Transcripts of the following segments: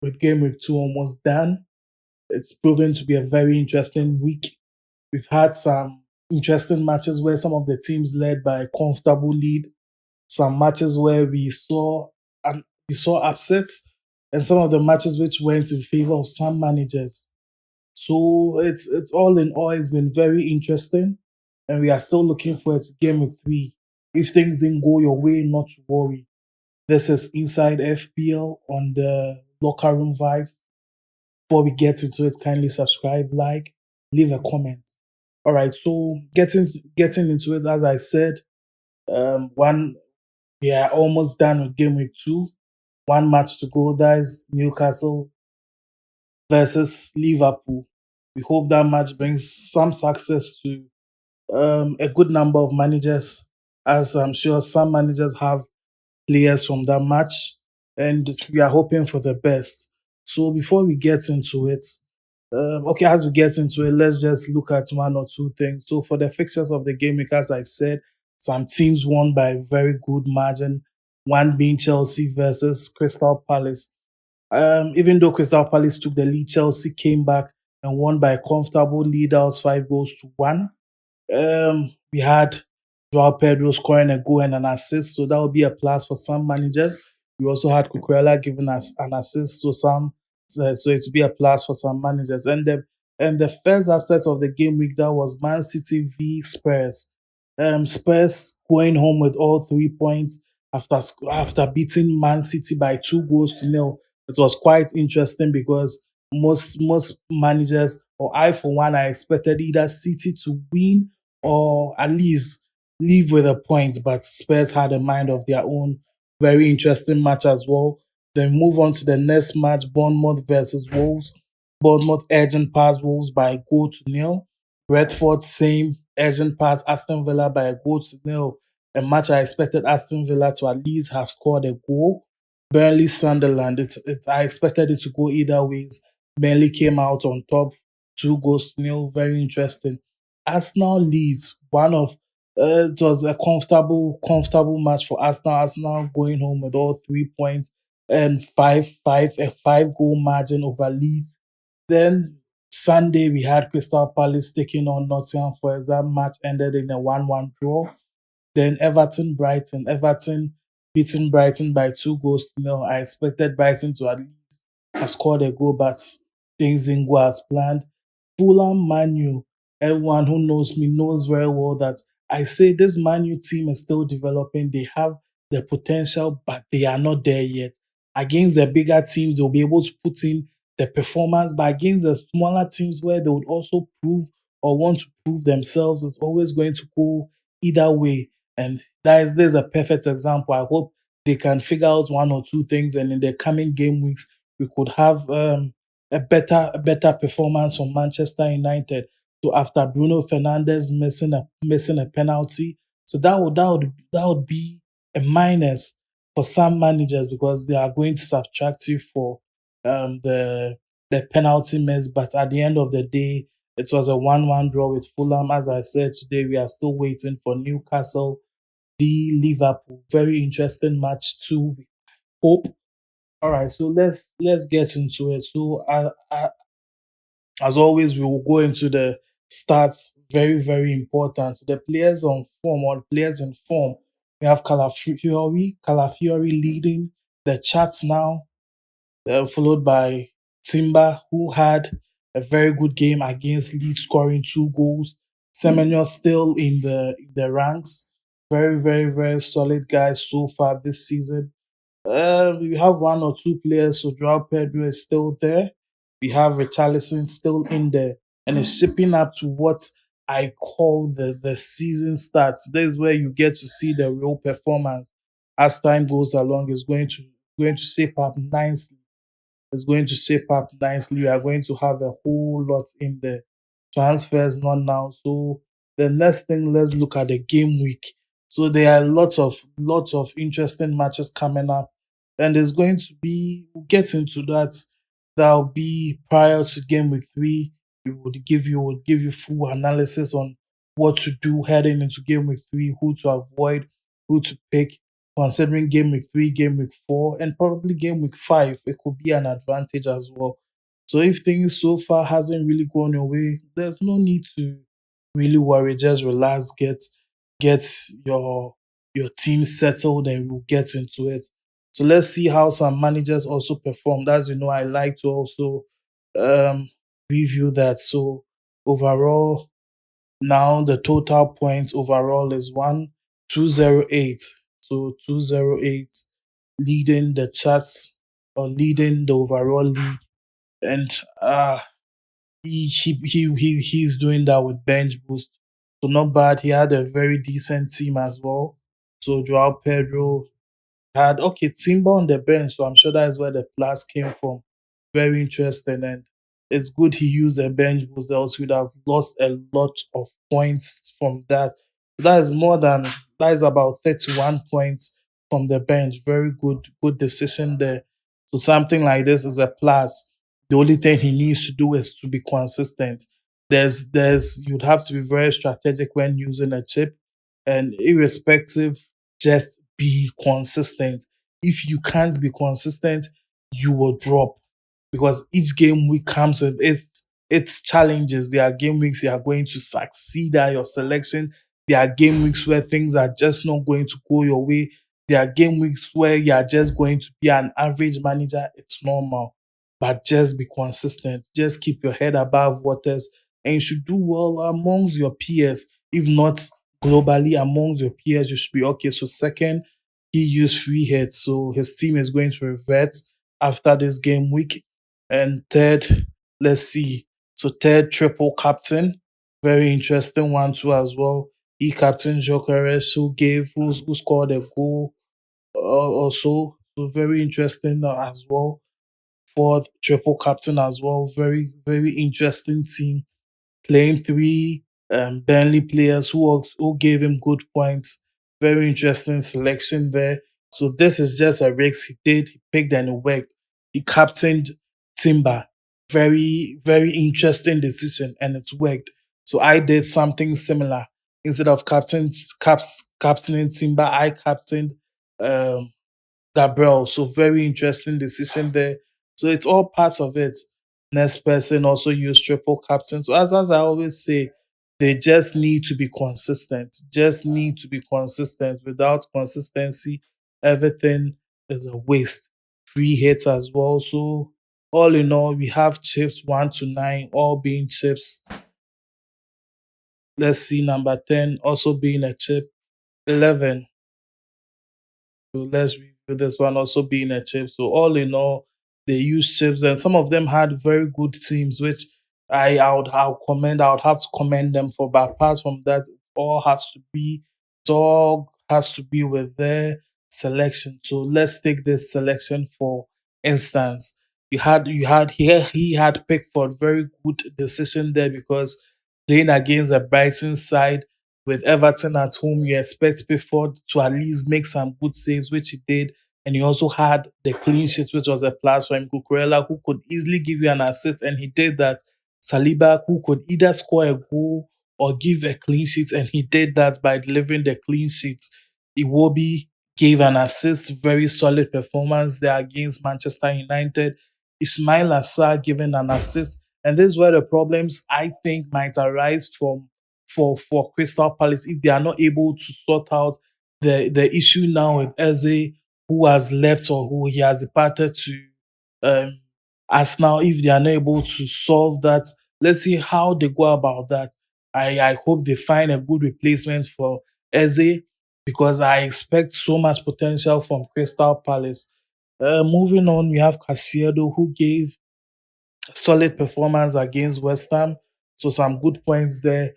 with game week 2 almost done. It's proven to be a very interesting week. We've had some interesting matches where some of the teams led by a comfortable lead, some matches where we saw upsets, and some of the matches which went in favor of some managers. So it's all in all, it's been very interesting, and we are still looking forward to game week 3. If things didn't go your way, not to worry. This is Inside FPL on the Locker Room Vibes. Before we get into it, kindly subscribe, like, leave a comment. All right, so getting into it, as I said, one we are almost done with game week 2. One match to go. That is Newcastle versus Liverpool. We hope that match brings some success to a good number of managers, as I'm sure some managers have players from that match, and we are hoping for the best. So before we get into it, okay, as we get into it, let's just look at one or two things. So for the fixtures of the game week, as I said, some teams won by a very good margin. One being Chelsea versus Crystal Palace. Even though Crystal Palace took the lead, Chelsea came back and won by a comfortable lead out 5 goals to 1. We had Joao Pedro scoring a goal and an assist, so that would be a plus for some managers. We also had Cucurella giving us an assist to some, so it would be a plus for some managers. And the first upset of the game week, that was Man City v Spurs. Spurs going home with all 3 points after beating Man City by 2 goals to 0. It was quite interesting because most managers, or I for one, I expected either City to win or at least leave with a point. But Spurs had a mind of their own. Very interesting match as well. Then move on to the next match, Bournemouth versus Wolves. Bournemouth urgent pass Wolves by a goal to 0. Redford same urgent pass Aston Villa by a goal to 0. A match I expected Aston Villa to at least have scored a goal. Burnley Sunderland, I expected it to go either ways. Burnley came out on top, 2 goals to 0. Very interesting. Arsenal Leeds, it was a comfortable match for Arsenal. Arsenal going home with all 3 points and a 5 goal margin over Leeds. Then Sunday we had Crystal Palace taking on Nottingham Forest. That match ended in a 1-1 draw. Then Everton beating Brighton by 2 goals to 0. I expected Brighton to at least have scored a goal, but things didn't go as planned. Fulham Manu, everyone who knows me knows very well that I say this Manu team is still developing. They have the potential, but they are not there yet. Against the bigger teams, they'll be able to put in the performance, but against the smaller teams where they would also prove or want to prove themselves, it's always going to go either way. And there's a perfect example. I hope they can figure out one or two things, and in the coming game weeks, we could have a better performance from Manchester United. So after Bruno Fernandes missing a penalty, so that would be a minus for some managers because they are going to subtract you for the penalty miss. But at the end of the day, it was a 1-1 draw with Fulham. As I said today, we are still waiting for Newcastle v Liverpool. Very interesting match too. We hope. All right, so let's get into it. So as always, we will go into the stats. Very important. So the players on form or players in form. We have Calafiori leading the charts now, followed by Timber, who had a very good game against Leeds, scoring 2 goals. Semenyo still in the ranks. Very solid guys so far this season. We have one or two players, so Joao Pedro is still there. We have Richarlison still in there, and it's shipping up to what I call the season starts. This is where you get to see the real performance as time goes along. It's going to shape up nicely. It's going to shape up nicely. We are going to have a whole lot in the transfers not now. So the next thing, let's look at the game week. So there are lots of interesting matches coming up, and there's going to be we'll get into that. That'll be prior to game week 3. We would give you full analysis on what to do heading into game week 3, who to avoid, who to pick. considering game week 3, game week 4, and probably game week 5, it could be an advantage as well. So if things so far hasn't really gone your way, there's no need to really worry. Just relax, get your team settled, and we'll get into it. So let's see how some managers also performed. As you know, I like to also um review that. So overall, now the total points overall is 1208. So 208 leading the charts or leading the overall league. And he's doing that with bench boost. So not bad. He had a very decent team as well. So Joao Pedro had okay Timber on the bench, so I'm sure that is where the plus came from. Very interesting, and it's good he used the bench boost, else would have lost a lot of points from that. That is more than that is about 31 points from the bench. Very good decision there. So something like this is a plus. The only thing he needs to do is to be consistent. There's you'd have to be very strategic when using a chip, and irrespective, just be consistent. If you can't be consistent, you will drop because each game week comes with its challenges. There are game weeks you are going to succeed at your selection. There are game weeks where things are just not going to go your way. There are game weeks where you are just going to be an average manager. It's normal, but just be consistent. Just keep your head above waters, and you should do well amongst your peers. If not globally amongst your peers, you should be okay. So second, he used free hits, so his team is going to revert after this game week. And third, let's see. So third, triple captain, very interesting one too as well. He captain Jokeres, who scored a goal also. So very interesting as well. Fourth, triple captain as well. Very interesting team playing three Burnley players who gave him good points. Very interesting selection there. So this is just a risk he did. He picked and it worked. He captained Timber. Very interesting decision, and it's worked. So I did something similar. Instead of captaining Timber, I captained um, Gabriel. So very interesting decision there. So it's all parts of it. Next person also used triple captain. So as I always say, they just need to be consistent. Just need to be consistent. Without consistency, everything is a waste. Free hits as well. So all in all, we have chips 1 to 9, all being chips. Let's see number 10 also being a chip. 11. So let's review this one also being a chip. So all in all, they use chips, and some of them had very good teams, which I would have to commend them for. But apart from that, it all has to be with their selection. So let's take this selection for instance. He had Pickford, very good decision there because playing against a Brighton side with Everton at home, you expect Pickford to at least make some good saves, which he did. And he also had the clean sheet, which was a plus for him. Cucurella, who could easily give you an assist, and he did that. Saliba, who could either score a goal or give a clean sheet, and he did that by delivering the clean sheet. Iwobi gave an assist, very solid performance there against Manchester United. Ismail Assar giving an assist, and this is where the problems I think might arise from for Crystal Palace if they are not able to sort out the issue now with Eze, who has left or who he has departed to um, Arsenal. If they are not able to solve that, let's see how they go about that. I hope they find a good replacement for Eze because I expect so much potential from Crystal Palace. Moving on, we have Casiedo who gave solid performance against West Ham. So some good points there.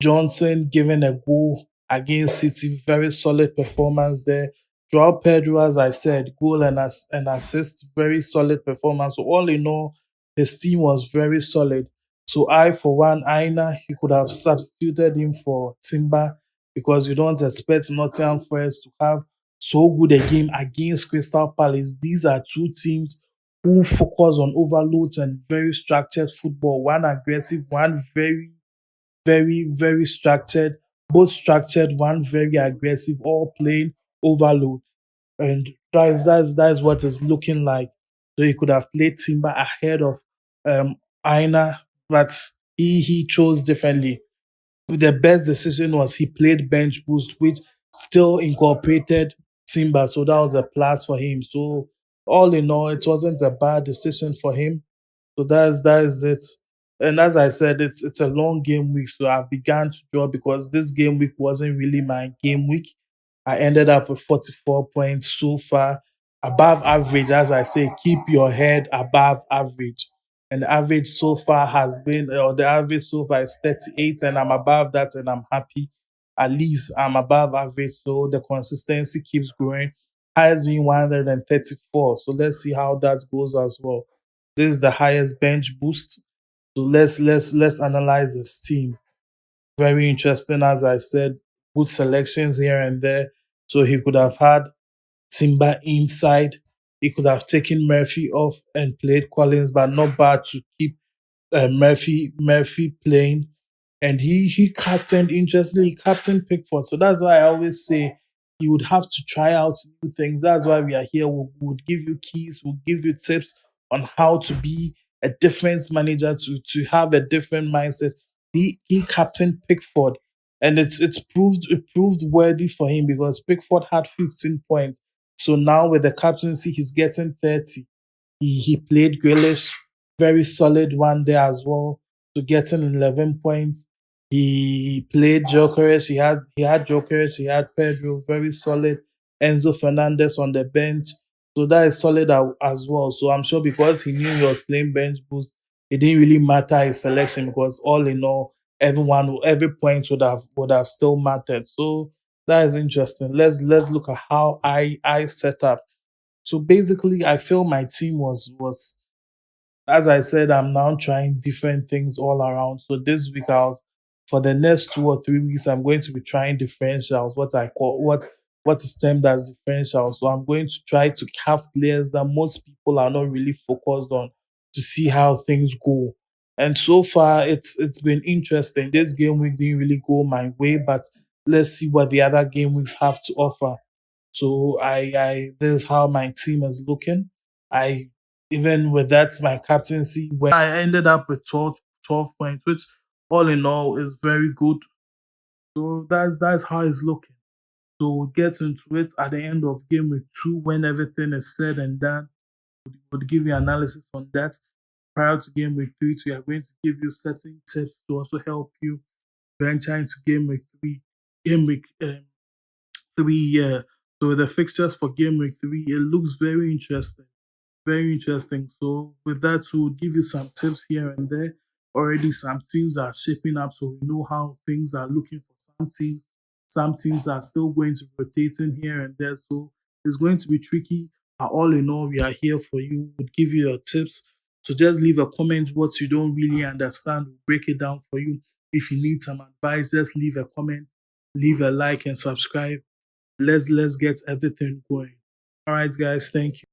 Johnson giving a goal against City, very solid performance there. Joao Pedro, as I said, goal and assist, very solid performance. So all in all, his team was very solid. So I, for one, Aina, he could have substituted him for Timber because you don't expect Nottingham Forest to have so good a game against Crystal Palace. These are two teams who focus on overloads and very structured football. One aggressive, one very structured. Both structured, one very aggressive, all playing overload. and that's what it's looking like. So he could have played Timber ahead of Aina, but he chose differently. The best decision was he played bench boost, which still incorporated Timber, so that was a plus for him. So all in all, it wasn't a bad decision for him. So that is it. And as I said, it's a long game week, so I've begun to draw because this game week wasn't really my game week. I ended up with 44 points so far, above average. As I say, keep your head above average. And the average so far has been, or the average so far is 38, and I'm above that, and I'm happy. At least I'm above average, so the consistency keeps growing. Highest being 134. So let's see how that goes as well. This is the highest bench boost. So let's analyze this team. Very interesting, as I said. Good selections here and there. So he could have had Timber inside. He could have taken Murphy off and played Collins, but not bad to keep Murphy playing, and he captained. Interestingly, he captained Pickford. So that's why I always say you would have to try out new things. That's why we are here. We would give you keys. We'll give you tips on how to be a difference manager, to have a different mindset. He captained Pickford, and it proved worthy for him because Pickford had 15 points. So now with the captaincy, he's getting 30. He played Grealish, very solid one there as well, to getting 11 points. He played Jokeres. He had Jokeres. He had Pedro, very solid. Enzo Fernandez on the bench. So that is solid as well. So I'm sure because he knew he was playing bench boost, it didn't really matter his selection because all in all, every point would have still mattered. So that is interesting. Let's look at how I set up. So basically, I feel my team was as I said, I'm now trying different things all around. So this week, for the next 2 or 3 weeks, I'm going to be trying differentials. What is termed as differentials. So I'm going to try to have players that most people are not really focused on to see how things go. And so far, it's been interesting. This game week didn't really go my way, but let's see what the other game weeks have to offer. So I this is how my team is looking. I even with that my captaincy when I ended up with 12 points, which all in all is very good. So that's how it's looking. So we'll get into it at the end of game week 2 when everything is said and done. We'll give you analysis on that. Prior to game week 3, we are going to give you certain tips to also help you venture into game week 3. Game week 3, yeah. So the fixtures for game week 3, it looks very interesting. Very interesting. So with that, we'll give you some tips here and there. Already some teams are shaping up, so we know how things are looking for some teams. Some teams are still going to be rotating here and there. So it's going to be tricky. But all in all, we are here for you. We'll give you your tips. So just leave a comment what you don't really understand. We'll break it down for you. If you need some advice, just leave a comment, leave a like and subscribe. Let's get everything going. All right, guys. Thank you.